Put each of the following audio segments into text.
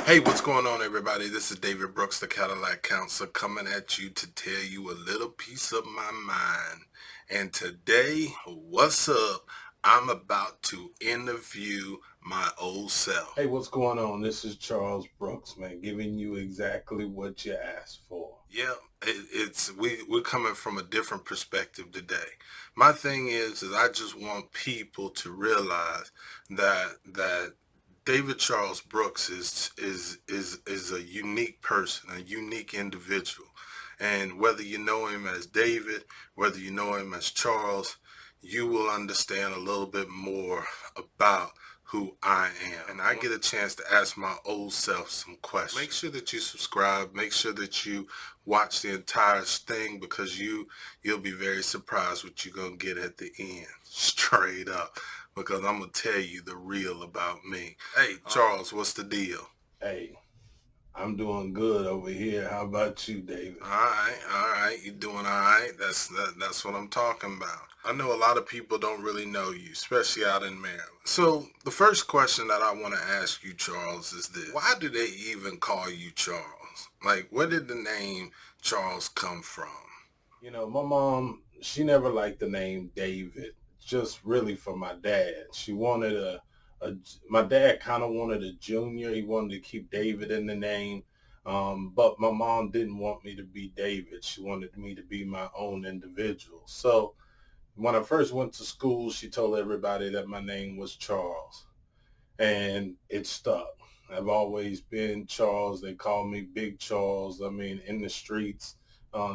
Hey, what's going on, everybody? This is David Brooks, the Cadillac Counselor, coming at you to tell you a little piece of my mind. And today, what's up? I'm about to interview my old self. Hey, what's going on? This is Charles Brooks, man, giving you exactly what you asked for. Yeah, we're coming from a different perspective today. My thing is I just want people to realize that David Charles Brooks is a unique person, a unique individual. And whether you know him as David, whether you know him as Charles, you will understand a little bit more about who I am. And I get a chance to ask my old self some questions. Make sure that you subscribe. Make sure that you watch the entire thing because you'll be very surprised what you're gonna get at the end. Straight up. Because I'm gonna tell you the real about me. Hey, Charles, what's the deal? Hey, I'm doing good over here. How about you, David? All right, you doing all right? That's what I'm talking about. I know a lot of people don't really know you, especially out in Maryland. So the first question that I want to ask you, Charles, is this: why do they even call you Charles? Like, where did the name Charles come from? My mom, she never liked the name David, just really for my dad. She wanted a my dad kind of wanted a junior. He wanted to keep David in the name. But my mom didn't want me to be David. She wanted me to be my own individual. So when I first went to school, she told everybody that my name was Charles. And it stuck. I've always been Charles. They call me Big Charles. I mean, in the streets,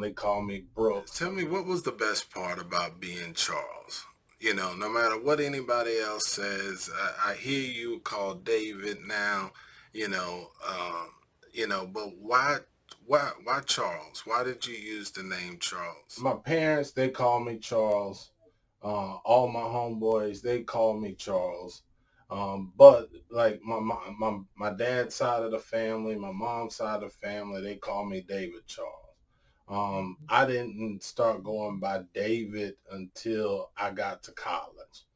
they call me Brooks. Tell me, what was the best part about being Charles? You know, no matter what anybody else says, I hear you call David now. You know, but why Charles? Why did you use the name Charles? My parents, they call me Charles. All my homeboys, they call me Charles. But like my dad's side of the family, my mom's side of the family, they call me David Charles. I didn't start going by David until I got to college.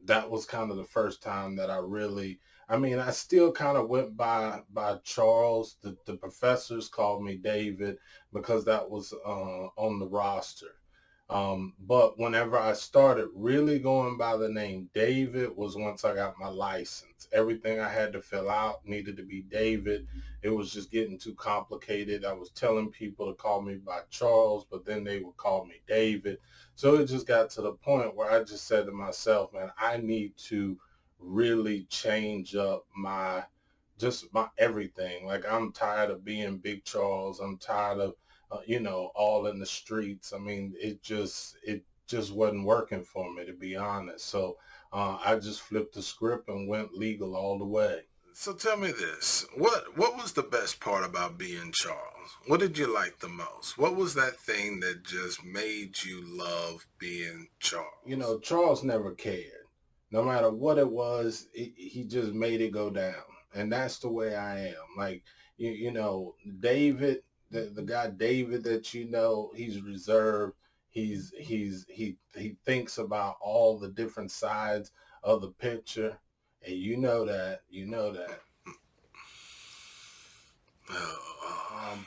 That was kind of the first time that I mean, I still kind of went by Charles. The professors called me David because that was on the roster. But whenever I started really going by the name David was once I got my license. Everything I had to fill out needed to be David. It was just getting too complicated. I was telling people to call me by Charles, but then they would call me David. So it just got to the point where I just said to myself, man, I need to really change up my everything. Like I'm tired of being Big Charles. I'm tired of all in the streets. I mean, it just wasn't working for me, to be honest. So I just flipped the script and went legal all the way. So tell me this: what was the best part about being Charles? What did you like the most? What was that thing that just made you love being Charles? Charles never cared. No matter what it was, he just made it go down. And that's the way I am. Like, David, the guy David that he's reserved. He thinks about all the different sides of the picture. And you know that.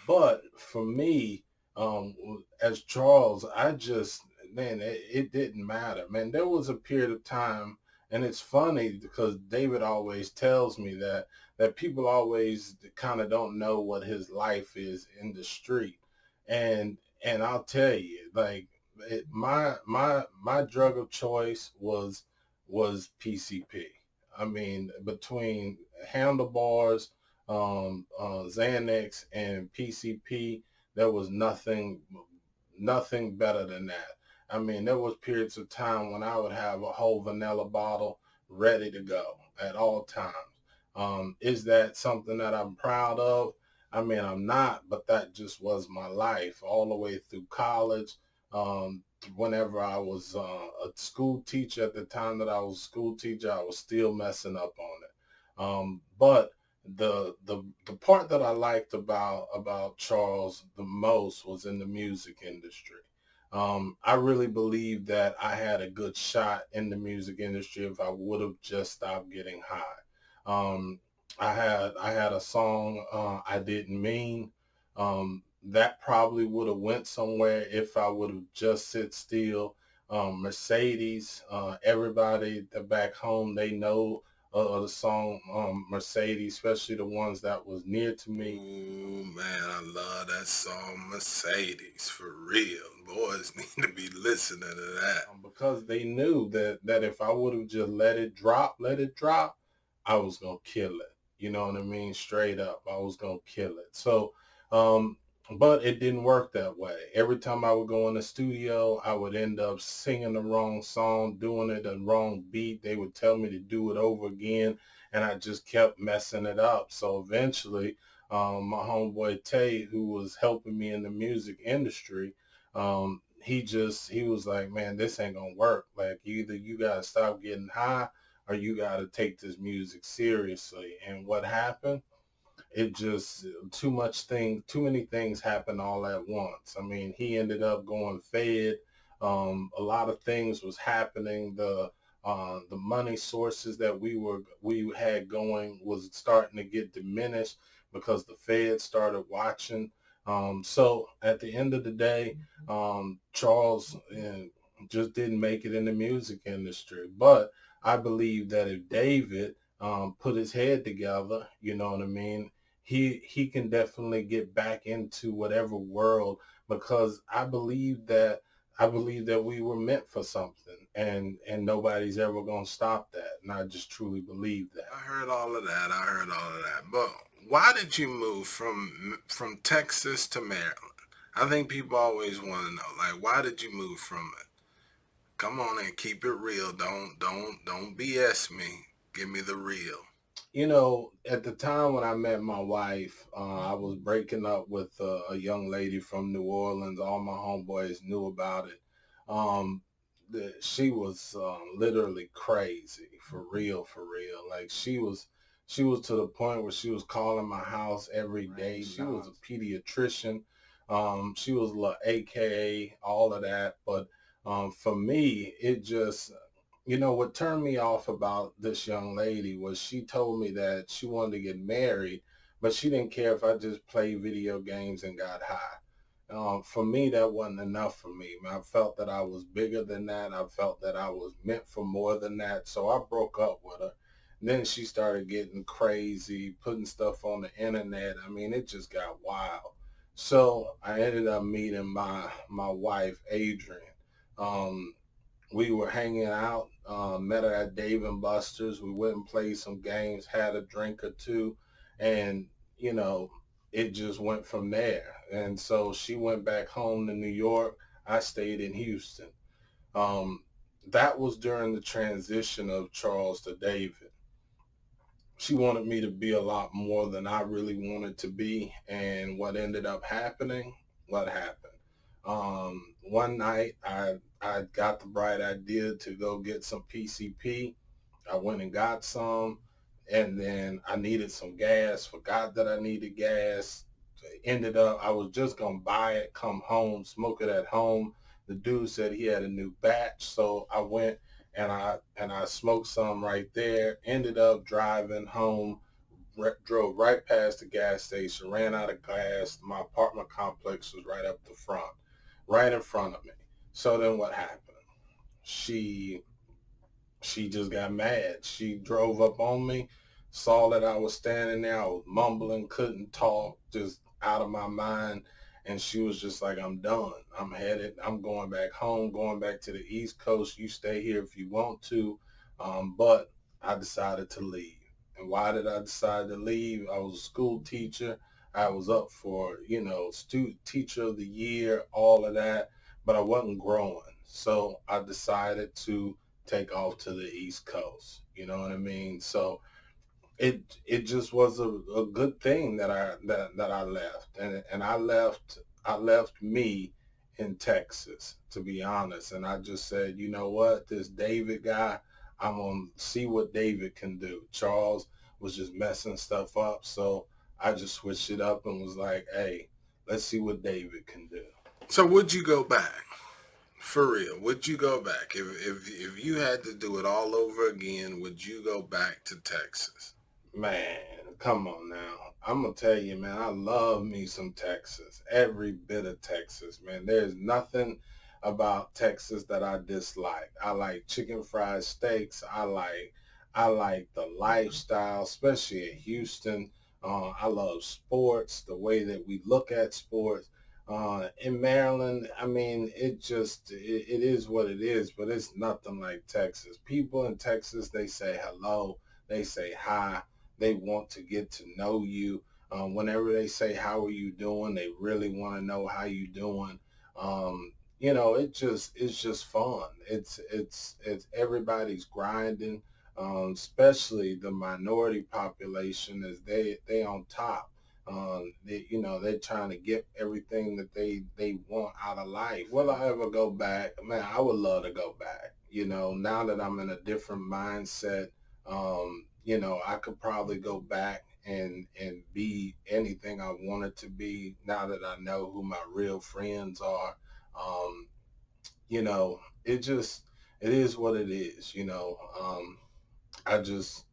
But for me, as Charles, man, it didn't matter. Man, there was a period of time, and it's funny because David always tells me that people always kind of don't know what his life is in the street, and I'll tell you, like my drug of choice was PCP. I mean, between handlebars, Xanax and PCP, there was nothing better than that. I mean, there was periods of time when I would have a whole vanilla bottle ready to go at all times. Is that something that I'm proud of? I mean, I'm not, but that just was my life all the way through college. Whenever I was a school teacher, at the time that I was a school teacher, I was still messing up on it. But the part that I liked about Charles the most was in the music industry. I really believe that I had a good shot in the music industry if I would have just stopped getting high. I had a song I didn't mean. That probably would have went somewhere if I would have just sit still. Mercedes, everybody back home, they know the song Mercedes, especially the ones that was near to me. Ooh, man, I love that song Mercedes, for real. Boys need to be listening to that. Because they knew that if I would have just let it drop, I was gonna kill it. You know what I mean? Straight up, I was gonna kill it. So, um, but it didn't work that way. Every time I would go in the studio, I would end up singing the wrong song, doing it the wrong beat. They would tell me to do it over again, and I just kept messing it up. So eventually, my homeboy Tay, who was helping me in the music industry, he was like, man, this ain't gonna work. Like either you gotta stop getting high or you gotta take this music seriously. And what happened? It just too many things happened all at once. I mean, he ended up going fed. A lot of things was happening. The money sources that we had going was starting to get diminished because the Fed started watching. So at the end of the day, Charles just didn't make it in the music industry. But I believe that if David put his head together, you know what I mean, he can definitely get back into whatever world, because I believe that we were meant for something, and nobody's ever gonna stop that. And I just truly believe I that. heard all of that. I heard all of that. But why did you move from Texas to Maryland? I think people always want to know, like, why did you move from it? Come on and keep it real. Don't BS me. Give me the real. You know, at the time when I met my wife, I was breaking up with a young lady from New Orleans. All my homeboys knew about it. Um, she was literally crazy, for real, for real. Like she was to the point where she was calling my house every day. She was a pediatrician. She was a little AKA, all of that. But for me, it just, you know, what turned me off about this young lady was she told me that she wanted to get married, but she didn't care if I just played video games and got high. For me, that wasn't enough for me. I felt that I was bigger than that. I felt that I was meant for more than that. So I broke up with her. And then she started getting crazy, putting stuff on the internet. I mean, it just got wild. So I ended up meeting my wife, Adrian. Um, we were hanging out, met her at Dave and Buster's. We went and played some games, had a drink or two, and you know, it just went from there. And so she went back home to New York. I stayed in Houston. Um, that was during the transition of Charles to David. She wanted me to be a lot more than I really wanted to be. And what ended up happening, what happened? One night I got the bright idea to go get some PCP. I went and got some, and then I needed some gas, forgot that I needed gas. Ended up, I was just gonna buy it, come home, smoke it at home. The dude said he had a new batch, so I went and I smoked some right there. Ended up driving home, drove right past the gas station, ran out of gas. My apartment complex was right up the front, right in front of me. So then what happened? She she just got mad. She drove up on me, saw that I was standing there. I was mumbling, couldn't talk, just out of my mind. And she was just like, I'm done. I'm headed. I'm going back home, going back to the East Coast. You stay here if you want to. But I decided to leave. And why did I decide to leave? I was a school teacher. I was up for, you know, student teacher of the year, all of that, but I wasn't growing. So I decided to take off to the East Coast. You know what I mean? So it just was a good thing that I left, and I left me in Texas, to be honest. And I just said, you know what, this David guy, I'm gonna see what David can do. Charles was just messing stuff up, so I just switched it up and was like, hey, let's see what David can do. So would you go back? For real, would you go back if you had to do it all over again? Would you go back to Texas? Man, come on now. I'm gonna tell you, man, I love me some Texas. Every bit of Texas, man. There's nothing about Texas that I dislike. I like chicken fried steaks. I like the lifestyle, especially in Houston. I love sports, the way that we look at sports. In Maryland, I mean, it is what it is, but it's nothing like Texas. People in Texas, they say hello, they say hi, they want to get to know you. Whenever they say, "How are you doing?" they really want to know how you doing. It's just fun. It's everybody's grinding, especially the minority population, is they on top. They're trying to get everything that they want out of life. Will I ever go back? Man, I would love to go back. Now that I'm in a different mindset, I could probably go back and be anything I wanted to be now that I know who my real friends are. Um, you know, it is what it is. I just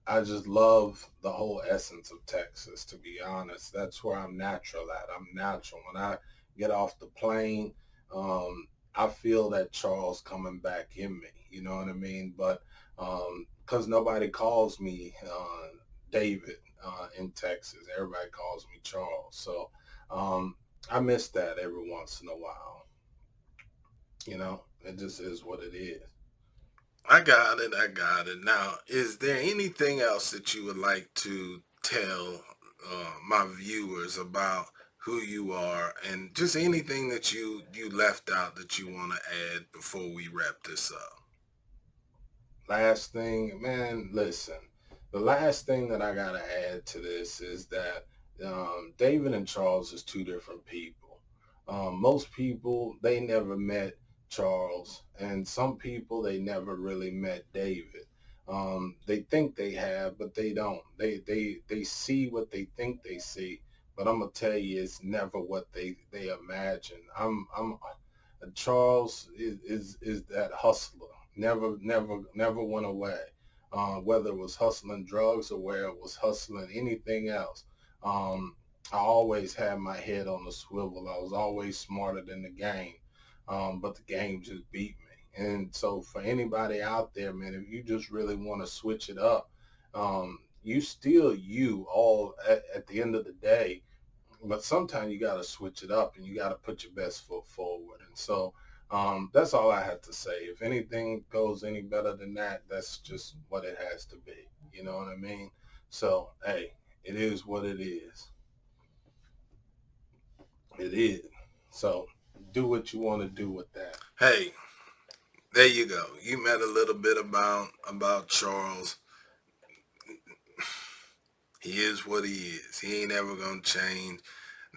I just love the whole essence of Texas, to be honest. That's where I'm natural at. I'm natural. When I get off the plane, I feel that Charles coming back in me. You know what I mean? But because nobody calls me David in Texas, everybody calls me Charles. So um, I miss that every once in a while. It just is what it is. I got it. I got it. Now, is there anything else that you would like to tell my viewers about who you are, and just anything that you left out that you want to add before we wrap this up? Last thing, man, listen. The last thing that I gotta add to this is that David and Charles is two different people. Most people they never met Charles, and some people they never really met David. They think they have, but they don't. They see what they think they see, but I'm gonna tell you, it's never what they imagine. I'm Charles is that hustler. Never went away. Whether it was hustling drugs or where it was hustling anything else. Um, I always had my head on the swivel. I was always smarter than the game, but the game just beat me. And so for anybody out there, man, if you just really want to switch it up, you still you all at the end of the day, but sometimes you got to switch it up and you got to put your best foot forward. And so that's all I have to say. If anything goes any better than that, that's just what it has to be. You know what I mean? So, hey, it is what it is. It is. So, do what you want to do with that. Hey, there you go. You met a little bit about Charles. He is what he is. He ain't ever gonna change.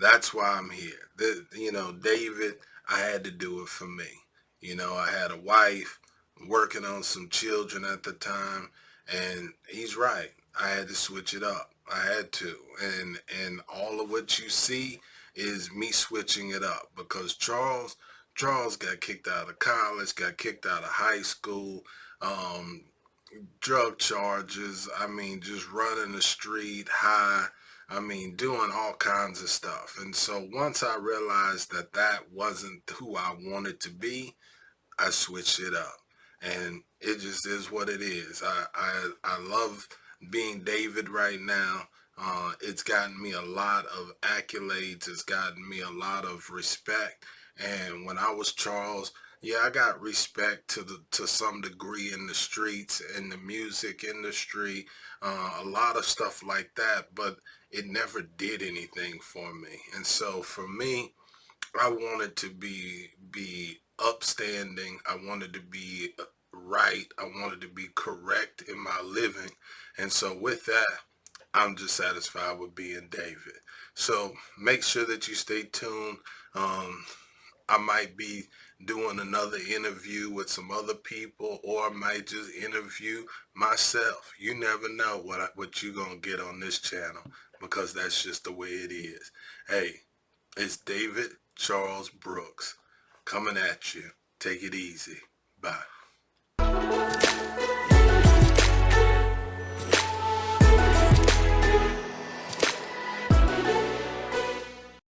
That's why I'm here. David, I had to do it for me. I had a wife, working on some children at the time, and he's right. I had to switch it up. I had to. And all of what you see is me switching it up because Charles got kicked out of college, got kicked out of high school, um, drug charges. I mean, just running the street high. I mean, doing all kinds of stuff. And so once I realized that that wasn't who I wanted to be, I switched it up. And it just is what it is. I love being David right now. It's gotten me a lot of accolades. It's gotten me a lot of respect. And when I was Charles, yeah, I got respect to some degree in the streets, in the music industry, a lot of stuff like that. But it never did anything for me. And so for me, I wanted to be upstanding. I wanted to be right. I wanted to be correct in my living. And so with that, I'm just satisfied with being David. So make sure that you stay tuned. Um, I might be doing another interview with some other people, or I might just interview myself. You never know what you're gonna get on this channel because that's just the way it is. Hey, it's David Charles Brooks coming at you. Take it easy. Bye.